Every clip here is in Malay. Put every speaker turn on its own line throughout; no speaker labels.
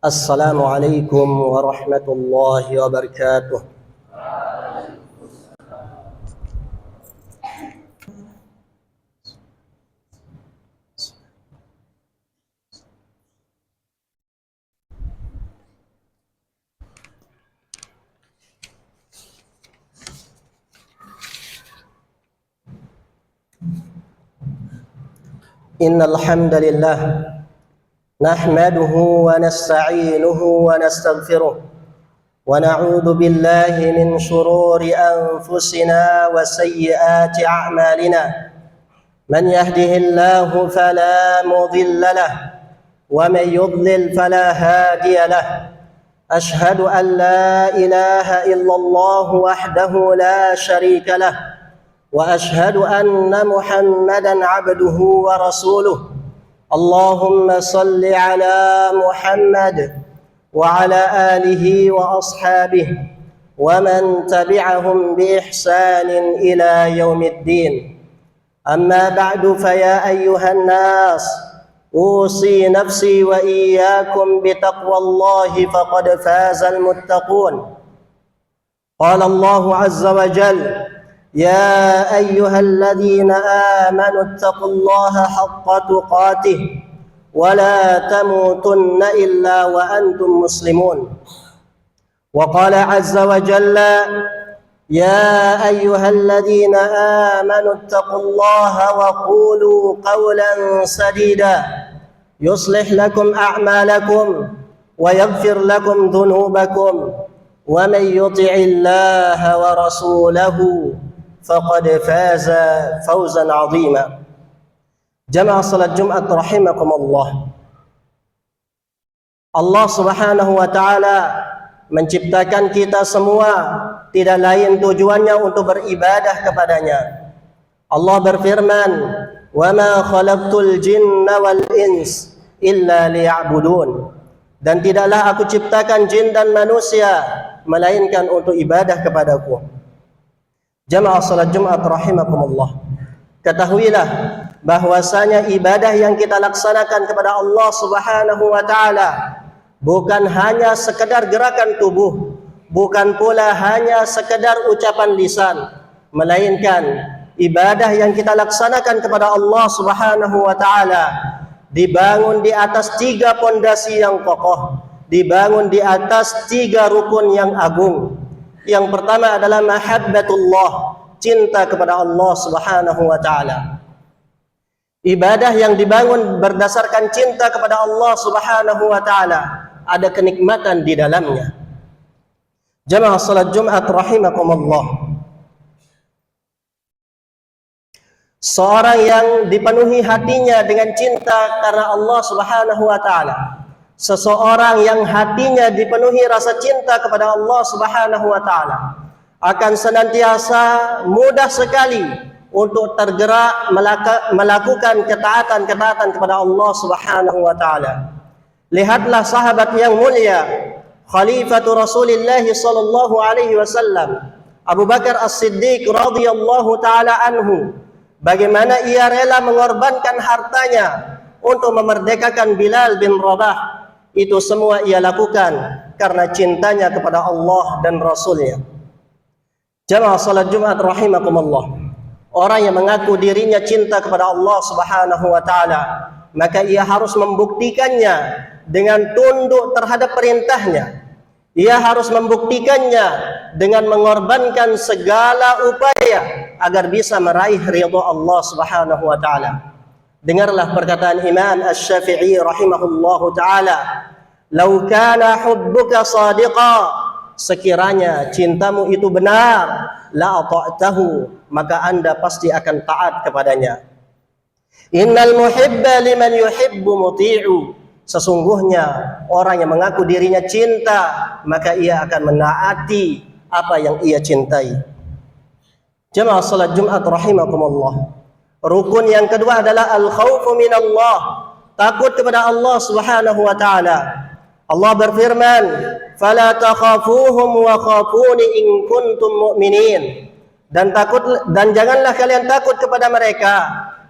Assalamualaikum warahmatullahi wabarakatuh. Innal hamdalillah nahmaduhu wa nasta'inuhu wa nastaghfiruh wa na'udzu billahi min shururi anfusina wa sayyiati a'malina. Man yahdihillahu fala mudilla lahu wa man yudlil fala hadiya lahu. Ashhadu an la ilaha illallah wahdahu la syarika lahu wa ashhadu anna Muhammadan 'abduhu wa rasuluh. Allahumma salli ala Muhammad wa ala alihi wa ashabihi wa man tabi'ahum bi ihsanin ila yaumiddin. Amma ba'du, fa ya ayyuhan nas usi nafsi wa iyyakum bi taqwallahi faqad fazal muttaqun. Qala Allahu 'azza wa jalla: يا أيها الذين آمنوا اتقوا الله حق تقاته ولا تموتن إلا وأنتم مسلمون. وقال عز وجل: يا أيها الذين آمنوا اتقوا الله وقولوا قولا سديدا يصلح لكم أعمالكم ويغفر لكم ذنوبكم ومن يطع الله ورسوله faqad faza fawzan 'azima. Jamaah salat Jumat rahimakumullah. Allah Subhanahu wa taala menciptakan kita semua tidak lain tujuannya untuk beribadah kepadanya. Allah berfirman, "Wa ma khalaqtul jinna wal ins illa liya'budun." Dan tidaklah aku ciptakan jin dan manusia melainkan untuk ibadah kepadaku. Jamaah salat Jumat rahimakumullah, ketahuilah bahwasanya ibadah yang kita laksanakan kepada Allah Subhanahu wa taala bukan hanya sekedar gerakan tubuh, bukan pula hanya sekedar ucapan lisan, melainkan ibadah yang kita laksanakan kepada Allah Subhanahu wa taala dibangun di atas 3 pondasi yang kokoh, dibangun di atas 3 rukun yang agung. Yang pertama adalah mahabbatullah, cinta kepada Allah Subhanahu wa taala. Ibadah yang dibangun berdasarkan cinta kepada Allah Subhanahu wa taala ada kenikmatan di dalamnya. Jamaah salat Jumat rahimakumullah. Seorang yang dipenuhi hatinya dengan cinta karena Allah Subhanahu wa taala, seseorang yang hatinya dipenuhi rasa cinta kepada Allah Subhanahu wa taala akan senantiasa mudah sekali untuk tergerak melakukan ketaatan-ketaatan kepada Allah Subhanahu wa taala. Lihatlah sahabat yang mulia, Khalifatu Rasulullah sallallahu alaihi wasallam, Abu Bakar As-Siddiq radhiyallahu taala anhu, bagaimana ia rela mengorbankan hartanya untuk memerdekakan Bilal bin Rabah. Itu semua ia lakukan karena cintanya kepada Allah dan Rasulnya. Jamaah salat Jumat rahimakumullah. Orang yang mengaku dirinya cinta kepada Allah Subhanahu wa taala, maka ia harus membuktikannya dengan tunduk terhadap perintahnya. Ia harus membuktikannya dengan mengorbankan segala upaya agar bisa meraih ridha Allah Subhanahu wa taala. Dengarlah perkataan Imam Asy-Syafi'i rahimahullahu taala, "Lau kana hubbuka shadiqa," sekiranya cintamu itu benar, la ata'tahu, maka Anda pasti akan taat kepadanya. Innal muhibba liman yuhibbu muti'u, sesungguhnya orang yang mengaku dirinya cinta, maka ia akan menaati apa yang ia cintai. Jamaah salat Jumat rahimakumullah. Rukun yang kedua adalah al-khaufu minallah, takut kepada Allah Subhanahu wa taala. Allah berfirman, "Fala takhafuhum wa khafuni in kuntum mu'minin." Dan janganlah kalian takut kepada mereka,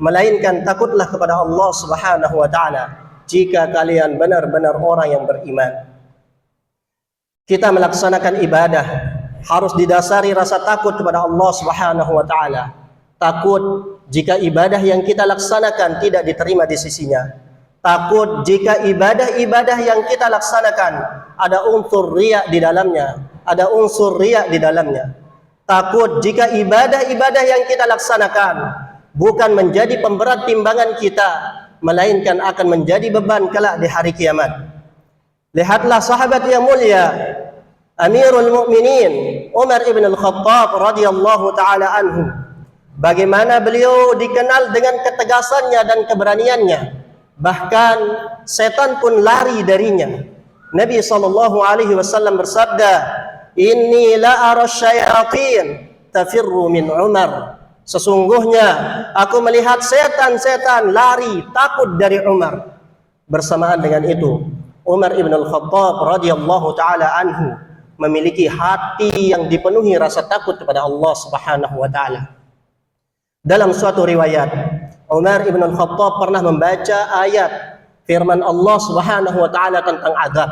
melainkan takutlah kepada Allah Subhanahu wa taala jika kalian benar-benar orang yang beriman. Kita melaksanakan ibadah harus didasari rasa takut kepada Allah Subhanahu wa taala. Takut jika ibadah yang kita laksanakan tidak diterima di sisinya. Takut jika ibadah-ibadah yang kita laksanakan ada unsur riya di dalamnya, ada unsur riya di dalamnya. Takut jika ibadah-ibadah yang kita laksanakan bukan menjadi pemberat timbangan kita, melainkan akan menjadi beban kelak di hari kiamat. Lihatlah sahabat yang mulia, Amirul Mukminin Umar ibn al-Khattab radhiyallahu taala anhu. Bagaimana beliau dikenal dengan ketegasannya dan keberaniannya. Bahkan setan pun lari darinya. Nabi SAW bersabda, "Inni la ara syayatin tafirru min Umar." Sesungguhnya aku melihat setan-setan lari takut dari Umar. Bersamaan dengan itu, Umar ibn al-Khattab radhiyallahu taala anhu memiliki hati yang dipenuhi rasa takut kepada Allah Subhanahu wa taala. Dalam suatu riwayat, Umar ibn al-Khattab pernah membaca ayat firman Allah Subhanahu wa taala tentang azab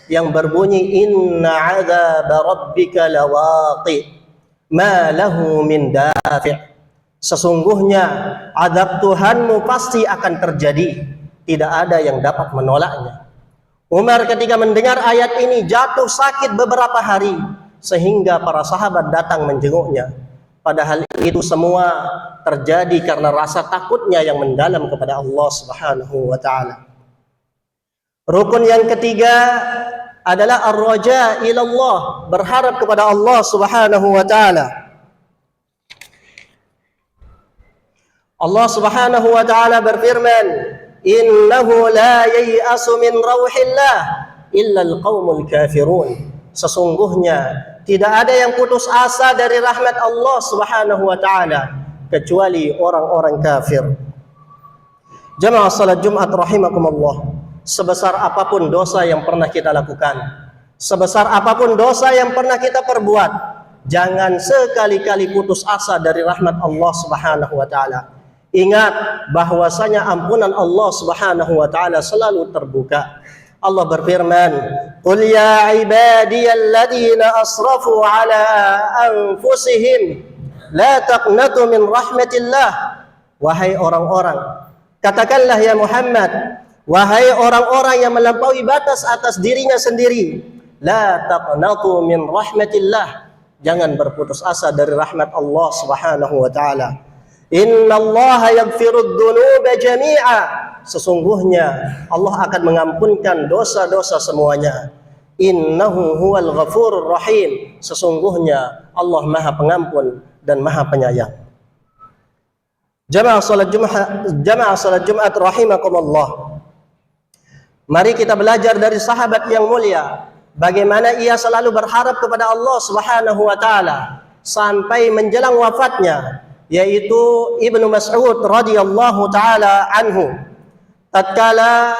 yang berbunyi, "Inna 'adzaba rabbika lawaqi ma lahu min dafi'." Sesungguhnya azab Tuhanmu pasti akan terjadi, tidak ada yang dapat menolaknya. Umar ketika mendengar ayat ini jatuh sakit beberapa hari sehingga para sahabat datang menjenguknya. Padahal itu semua terjadi karena rasa takutnya yang mendalam kepada Allah Subhanahu wa taala. Rukun yang ketiga adalah ar-raja ila Allah, berharap kepada Allah Subhanahu wa taala. Allah Subhanahu wa taala berfirman, "Innahu la yai'asu min rauhillah illa al-qaumul kafirun." Sesungguhnya tidak ada yang putus asa dari rahmat Allah Subhanahu wa taala kecuali orang-orang kafir. Jamaah salat Jumat rahimakumullah, sebesar apapun dosa yang pernah kita lakukan, sebesar apapun dosa yang pernah kita perbuat, jangan sekali-kali putus asa dari rahmat Allah Subhanahu wa taala. Ingat bahwasanya ampunan Allah Subhanahu wa taala selalu terbuka. Allah berfirman, "Qul ya ibadiyalladzina asrafu ala anfusihim la taqnatu min rahmatillah." Wahai orang-orang, katakanlah ya Muhammad, wahai orang-orang yang melampaui batas atas dirinya sendiri, la taqnatu min rahmatillah, jangan berputus asa dari rahmat Allah Subhanahu wa taala. Innallaha yaghfirud dzunuba jami'a. Sesungguhnya Allah akan mengampunkan dosa-dosa semuanya. Innahu huwal ghafurur rahim. Sesungguhnya Allah Maha Pengampun dan Maha Penyayang. Jamaah salat Jumat rahimakumullah. Mari kita belajar dari sahabat yang mulia bagaimana ia selalu berharap kepada Allah Subhanahu wa taala sampai menjelang wafatnya, yaitu Ibnu Mas'ud radhiyallahu taala anhu. Tatkala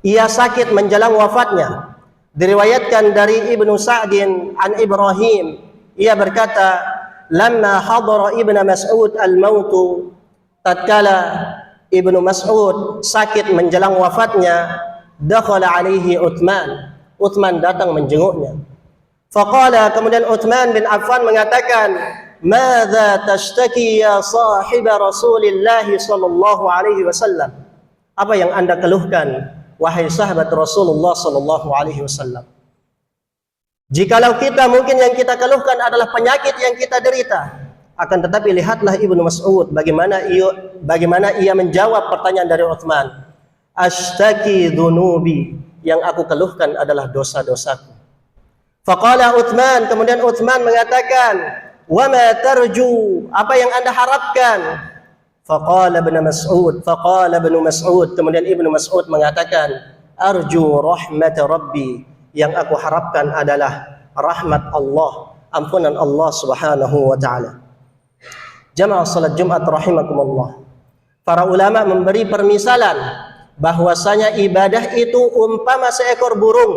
ia sakit menjelang wafatnya, diriwayatkan dari Ibnu Sa'din an Ibrahim, ia berkata, "Lamma hadara Ibnu Mas'ud al-maut," tatkala Ibnu Mas'ud sakit menjelang wafatnya, dakhala alaihi Utsman. Utsman datang menjenguknya. Faqala, kemudian Utsman bin Affan mengatakan, "Madza tashtaki ya sahib Rasulillah sallallahu alaihi wasallam?" Apa yang Anda keluhkan wahai sahabat Rasulullah sallallahu alaihi wasallam? Jikalau kita mungkin yang kita keluhkan adalah penyakit yang kita derita, akan tetapi lihatlah Ibnu Mas'ud bagaimana ia menjawab pertanyaan dari Utsman. "Ashtaki dhunubi," yang aku keluhkan adalah dosa-dosaku. Faqala Utsman, kemudian Utsman mengatakan, "Wa ma tarju," apa yang Anda harapkan? Faqala Ibnu Mas'ud, kemudian Ibnu Mas'ud mengatakan, "Arju rahmat Rabbi," yang aku harapkan adalah rahmat Allah, ampunan Allah Subhanahu wa taala. Jamaah salat Jumat rahimakumullah. Para ulama memberi permisalan bahwasanya ibadah itu umpama seekor burung.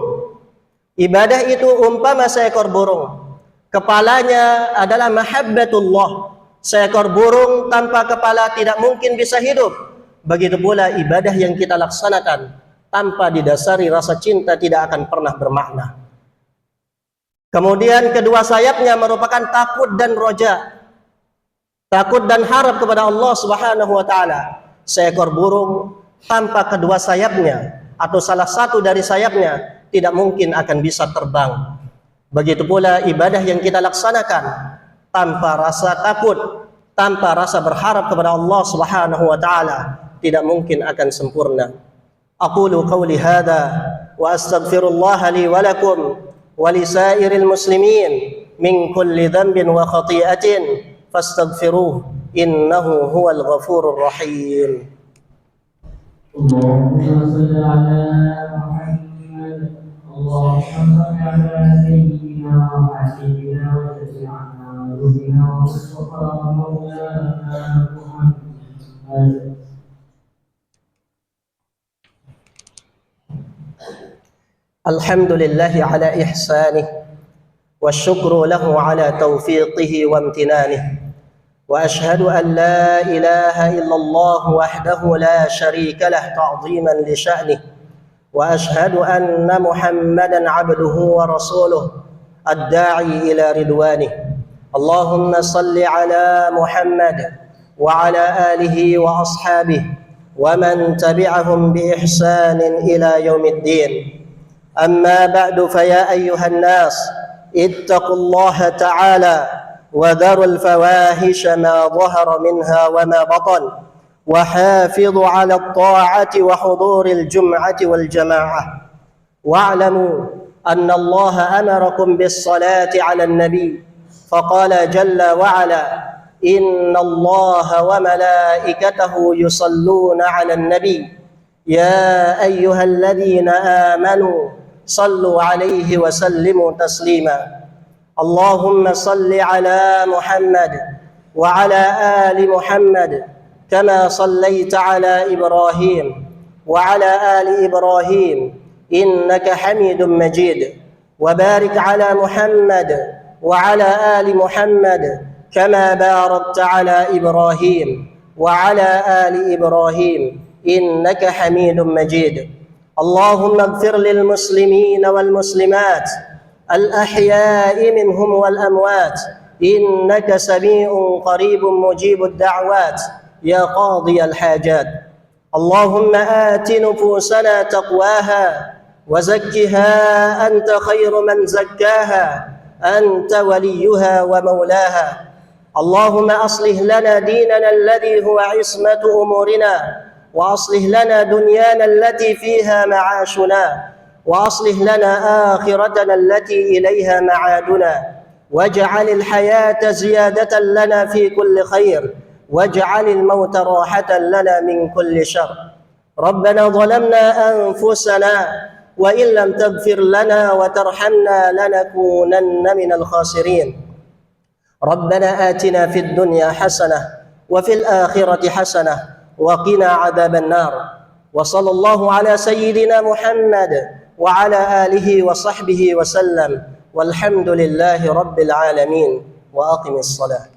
Ibadah itu umpama seekor burung. Kepalanya adalah mahabbatullah. Seekor burung tanpa kepala tidak mungkin bisa hidup. begitu pula ibadah yang kita laksanakan tanpa didasari rasa cinta tidak akan pernah bermakna. Kemudian kedua sayapnya merupakan takut dan roja. Takut dan harap kepada Allah Subhanahu wa taala. Seekor burung tanpa kedua sayapnya atau salah satu dari sayapnya tidak mungkin akan bisa terbang. Begitu pula ibadah yang kita laksanakan tanpa rasa takut, tanpa rasa berharap kepada Allah Subhanahu wa taala tidak mungkin akan sempurna. Aqulu qawli hadza wa astaghfirullah li wa lakum wa lisairil muslimin min kulli dhanbin wa khati'atin fastaghfiruh innahu huwal ghafurur rahim.
Allahumma shalli ala Muhammad, Allahumma salli ala sayyidina wa habibina wa shafi'ina wa rubina wa mustafa maulana Muhammad.
Alhamdulillah ala ihsanih والشكر له على توفيقه وامتنانه وأشهد أن لا إله إلا الله وحده لا شريك له تعظيما لشأنه وأشهد أن محمدا عبده ورسوله الداعي إلى رضوانه اللهم صل على محمد وعلى آله وأصحابه ومن تبعهم بإحسان إلى يوم الدين أما بعد فيا أيها الناس اتقوا الله تعالى وذروا الفواحش ما ظهر منها وما بطن وحافظوا على الطاعة وحضور الجمعة والجماعة واعلموا أن الله أمركم بالصلاة على النبي فقال جل وعلا إن الله وملائكته يصلون على النبي يا أيها الذين آمنوا صلوا عليه وسلموا تسليما اللهم صل على محمد وعلى آل محمد كما صليت على إبراهيم وعلى آل إبراهيم إنك حميد مجيد وبارك على محمد وعلى آل محمد كما باركت على إبراهيم وعلى آل إبراهيم إنك حميد مجيد اللهم اغفر للمسلمين والمسلمات الأحياء منهم والأموات إنك سميع قريب مجيب الدعوات يا قاضي الحاجات اللهم آت نفوسنا تقواها وزكها أنت خير من زكاها أنت وليها ومولاها اللهم أصلح لنا ديننا الذي هو عصمة أمورنا وأصلح لنا دنيانا التي فيها معاشنا وأصلح لنا آخرتنا التي إليها معادنا واجعل الحياة زيادة لنا في كل خير واجعل الموت راحة لنا من كل شر ربنا ظلمنا أنفسنا وإن لم تغفر لنا وترحمنا لنكونن من الخاسرين ربنا آتنا في الدنيا حسنة وفي الآخرة حسنة وقنا عذاب النار وصلى الله على سيدنا محمد وعلى آله وصحبه وسلم والحمد لله رب العالمين وأقم الصلاة